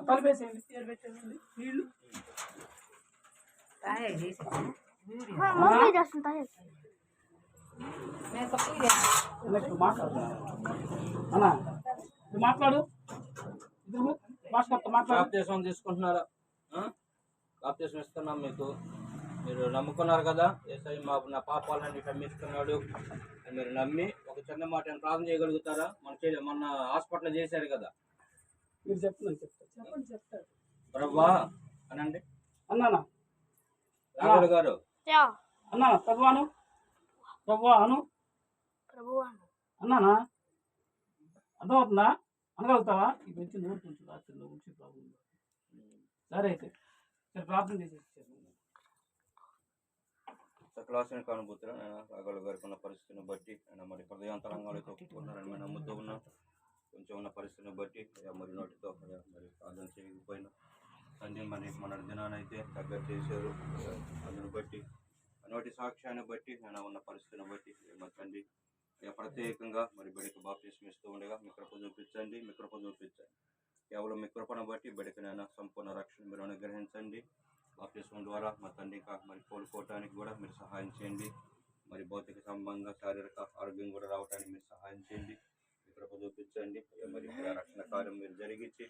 తలపేసేయండి, తీరు పెట్టేయండి నీళ్ళు. మాట్లాడు, బాప్తిసం తీసుకుంటున్నారా? బాప్తిసం ఇస్తున్నాం మీకు. మీరు నమ్ముకున్నారు కదా, యేసయ్య నా పాపాలన్నీ క్షమిస్తున్నాడు. మీరు నమ్మి ఒక చిన్న మాట ప్రార్థన చేయగలుగుతారా? మొన్న హాస్పిటల్ చేశారు కదా, మీరు చెప్తారు ప్రభువా అనండి. అన్నానా రాఘుల్ గారు అన్నా, ప్రభువాను ప్రభువా అను అన్నానా, అర్థమవుతుందా? అనగలుగుతావా? ఇది వచ్చి నోరు కొంచెం రాత్రిలో ఉంచి ప్రాబ్లం. సరే అయితే ప్రార్థన చేసేసి సకలాసిన కానుభూతులు రాఘుల్ గారికి ఉన్న పరిస్థితిని బట్టి మరి హృదయాంతరంగాలతో ఒప్పుకున్నారని మేము నమ్ముతూ ఉన్నాం. కొంచెం ఉన్న పరిస్థితిని బట్టి మరి నోటితో మరి ప్రార్థన చేయకపోయినా తండ్రి మరి మన దినానైతే దగ్గర చేశారు. అందుని బట్టి నోటి సాక్ష్యాన్ని బట్టి నేను ఉన్న పరిస్థితిని బట్టి మరి తండ్రి ప్రత్యేకంగా మరి బిడ్డకు బాప్తిసం ఇస్తూ ఉండగా మీ కృప చూపించండి. కేవలం మీ కృపను బట్టి బిడ్డకు నేను సంపూర్ణ రక్షణ మీరు అనుగ్రహించండి. బాప్తిసం ద్వారా మా తండ్రి మరి కోలుకోవటానికి కూడా మీరు సహాయం చేయండి. మరి భౌతిక సంబంధంగా శారీరక ఆరోగ్యం కూడా రావడానికి మీరు సహాయం చేయండి. మీ కృప చూపించండి. మరి రక్షణ కార్యం మీరు జరిగించి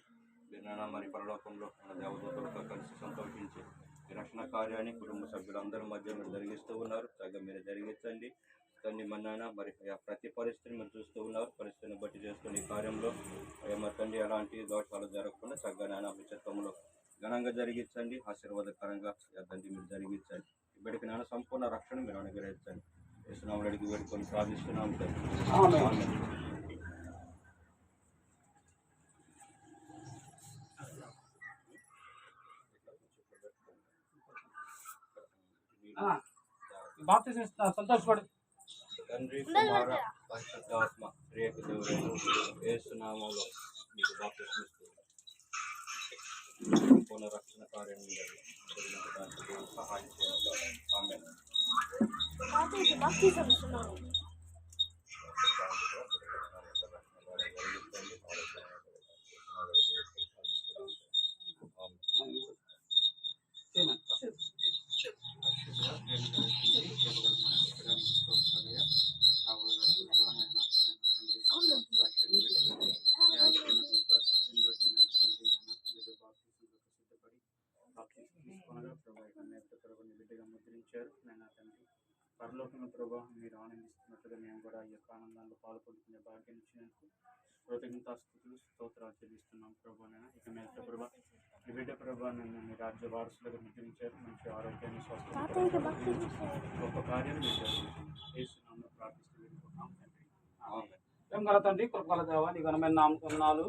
మీరు మరి పరలోకంలో మన దేవదూతలతో కలిసి సంతోషించి ఈ రక్షణ కార్యాన్ని కుటుంబ సభ్యులందరి మధ్య మీరు జరిగిస్తూ ఉన్నారు. చక్కగా మీరు జరిగించండి తండ్రి. మన్నాయన మరి ప్రతి పరిస్థితిని మీరు చూస్తూ ఉన్నారు. పరిస్థితిని బట్టి చేసుకుని ఈ కార్యంలో మరి తండ్రి ఎలాంటి దోషాలు జరగకుండా చక్కగా నాయన మీ చిత్తంలో ఘనంగా జరిగించండి. ఆశీర్వాదకరంగా తండ్రి మీరు జరిగించండి. ఇప్పటికి నాన్న సంపూర్ణ రక్షణ మీరు అనుగ్రహించండి. యేసునామములో అడిగి వేడుకొని ప్రార్థిస్తున్నాము తండ్రి. బాప్తిసం సంతోషపడు. తండ్రి, కుమార, పరిశుద్ధాత్మ త్రియేక దేవుడైన యేసునామములో మీకు బాప్తిసం ఇస్తూ సంపూర్ణ రక్షణ కార్యం సహాయం చేయాలి. ఆమేన్. బిడ్డగా ముద్రించారు నేను తండ్రి. పరలోకంలో ప్రభా మీరు ఆనందిస్తున్నట్లుగా మేము కూడా ఈ యొక్క ఆనందాల్లో పాల్పొందుకునే భాగ్యం ఇచ్చినందుకు కృతజ్ఞతాస్తుతులు స్తోత్రాలు చెల్లిస్తున్నాం ప్రభా. నేను ఇక మీద ప్రభా ఈ బిడ్డ ప్రభా నన్ను మీ రాజ్య వారసులుగా ముద్రించారు. మంచి ఆరోగ్యాన్ని స్వస్థ గొప్ప కార్యం మీరు చేస్తున్నాము ప్రార్థిస్తూ వెళ్ళిపోతున్నాం తండ్రి. ప్రేమగల తండ్రి, కృపగల దేవ, నీ ఘనమైన నామకరణాలు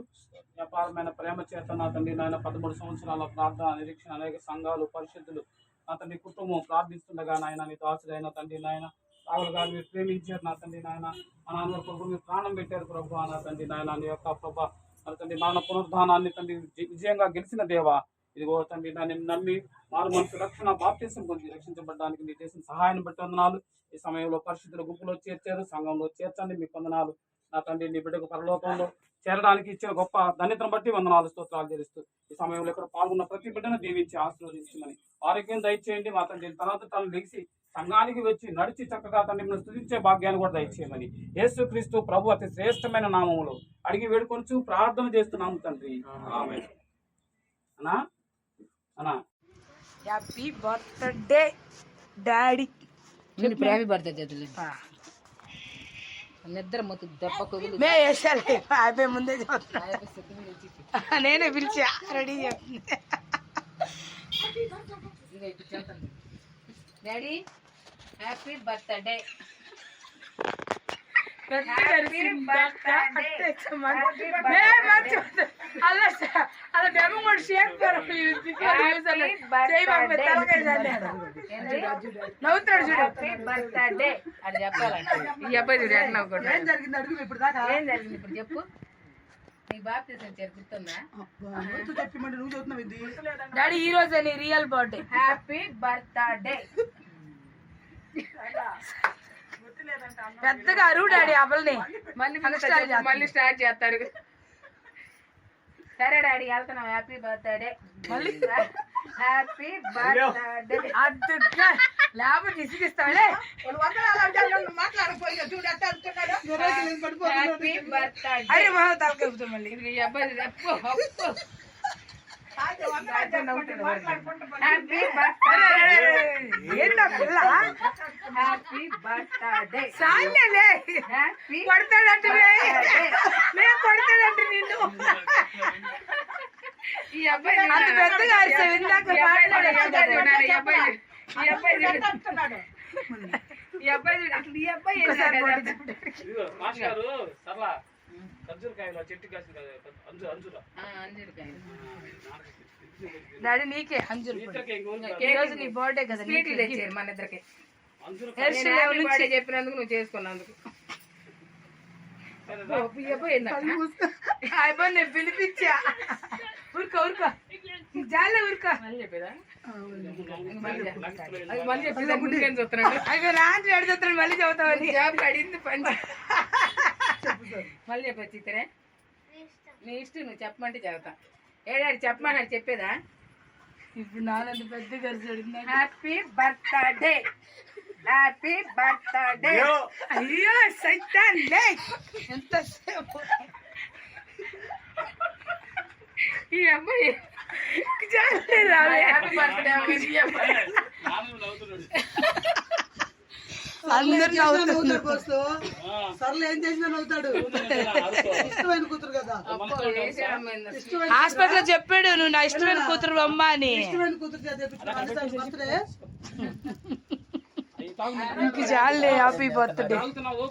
వ్యాపారమైన ప్రేమ చేత నా తండ్రి నాయన 13 సంవత్సరాల ప్రార్థన నిరీక్షణ అనేక సంఘాలు పరిశుద్ధులు నా తండ్రి కుటుంబం ప్రార్థిస్తుండగా నాయన మీ దాసుడైన తండ్రి నాయన రాఘుల్ గారు మీరు ప్రేమించారు నా తండ్రి నాయన. మా నాన్న ప్రభు మీరు ప్రాణం పెట్టారు ప్రభు నా తండ్రి నాయన. నీ యొక్క ప్రభా నా తండ్రి మరణ పునరుద్ధానాన్ని తండ్రి విజయంగా గెలిచిన దేవా, ఇదిగో తండ్రి నన్ను నమ్మి మారు మనసు రక్షణ బాప్తిసం పొంది రక్షించబడడానికి మీరు చేసిన సహాయాన్ని బట్టి వందనాలు. ఈ సమయంలో పరిశుద్ధుల గుంపులో చేర్చారు, సంఘంలో చేర్చండి. మీ వందనాలు నా తండ్రి. నీ బిడ్డకు పరలోకంలో చేరడానికి ఇచ్చిన గొప్ప ధన్యతను బట్టి వందనాలు స్తోత్రాలు చేస్తూ ఈ సమయంలో ఇక్కడ పాల్గొన్న ప్రతి బిడ్డను దీవించి ఆశీర్వదించమని ఆరోగ్యం దయచేయండి. మా తండ్రి తర్వాత తను లెగిసి సంఘానికి వచ్చి నడిచి చక్కగా తండ్రి మిమ్మల్ని స్తుతించే భాగ్యాన్ని కూడా దయచేయమని యేసుక్రీస్తు ప్రభు అతి శ్రేష్టమైన నామములో అడిగి వేడుకొంచు ప్రార్థన చేస్తున్నాము తండ్రి. ఆమేన్. అన్నా అన్నా happy birthday daddy. Happy birthday నిద్ర మొత్తం దెబ్బకు హ్యాపీ ముందే నేనే పిలిచా రెడీ చెప్తుంది. Daddy happy birthday. అలా డెమో కూడా షేప్ నవ్వుతాడు చూడు. బర్త్డే అని చెప్పాలంటే ఈ అబ్బాయి చూడు ఎట్లా నవ్వుకుంటా. ఏం జరిగింది ఇప్పుడు చెప్పు. నీకు బాప్తిసం గుర్తుందా? డాడీ ఈ రోజు నీ రియల్ బర్త్డే. Happy birthday. పెద్దగా అరువు డాడీ అవ్వల్ని మళ్ళీ స్టార్ట్ చేస్తారు. సరే డాడీ వెళ్తున్నాం హ్యాపీ బర్త్డే మళ్ళీ హ్యాపీ బర్త్డే అద్దుగా లేకపోతే ఇసుకిస్తాడే హ్యాపీ బర్త్డే అరే మా తలకెళ్తాం మళ్ళీ ఈ అబ్బాయి అప్పు అప్పు హ్యాపీ ఏంటా పిల్ల హ్యాపీ బర్త్డే సాలేలే హ్యాపీ కొడతాడంటే మేము కొడతాడంటే నిన్ను ఈ అబ్బాయి అంత పెద్దగా అరిచావు ఇందాక ఇదిగో మాస్టారు సరళ ఖర్జూరకాయలు ఆ చెట్టు కాసిన అంజురా డాడీ నీకే అంజురు ఇద్దరికి ఈ రోజు నీ బర్త్డే కదా స్వీట్లు తెచ్చారు మన ఇద్దరికి అంజుర చెప్పినందుకు నువ్వు చేసుకున్నందుకు ఈ అబ్బాయి అయిపోయి నేను పిలిపించా ఊరుకో ఊరుకో జాలే ఊరుకో మళ్ళీ చెప్పేదా మళ్ళీ చెప్పేదా ముందుకేం చూస్తున్నాడు అయ్యో రాత్రి అడుగుతాను మళ్ళీ చదువుతావని జాబ్ అడిగింది పంచి మళ్ళీ చెప్పచ్చు ఇతనే నీ ఇష్టం నువ్వు చెప్పమంటే చదువుతా ఏడాడు చెప్పమన్నాడు చెప్పేదా ఇప్పుడు నాన్న పెద్ద ఖర్చు హ్యాపీ బర్త్డే హ్యాపీ బర్త్డే అయ్యో సైతాన్ లే ఎంతసేపు ఈ అబ్బాయి జాలే రావే హ్యాపీ బర్త్డే అందరు నవ్వుతున్నారు సర్లే ఏం చేసినా నవ్వుతాడు ఇష్టమైన కూతురు కదా హాస్పిటల్ లో చెప్పాడు నువ్వు నా ఇష్టమైన కూతురు అమ్మ అని ఇష్టమైన కూతురు చేత చాలే హ్యాపీ బర్త్డే తాగుతున్నావు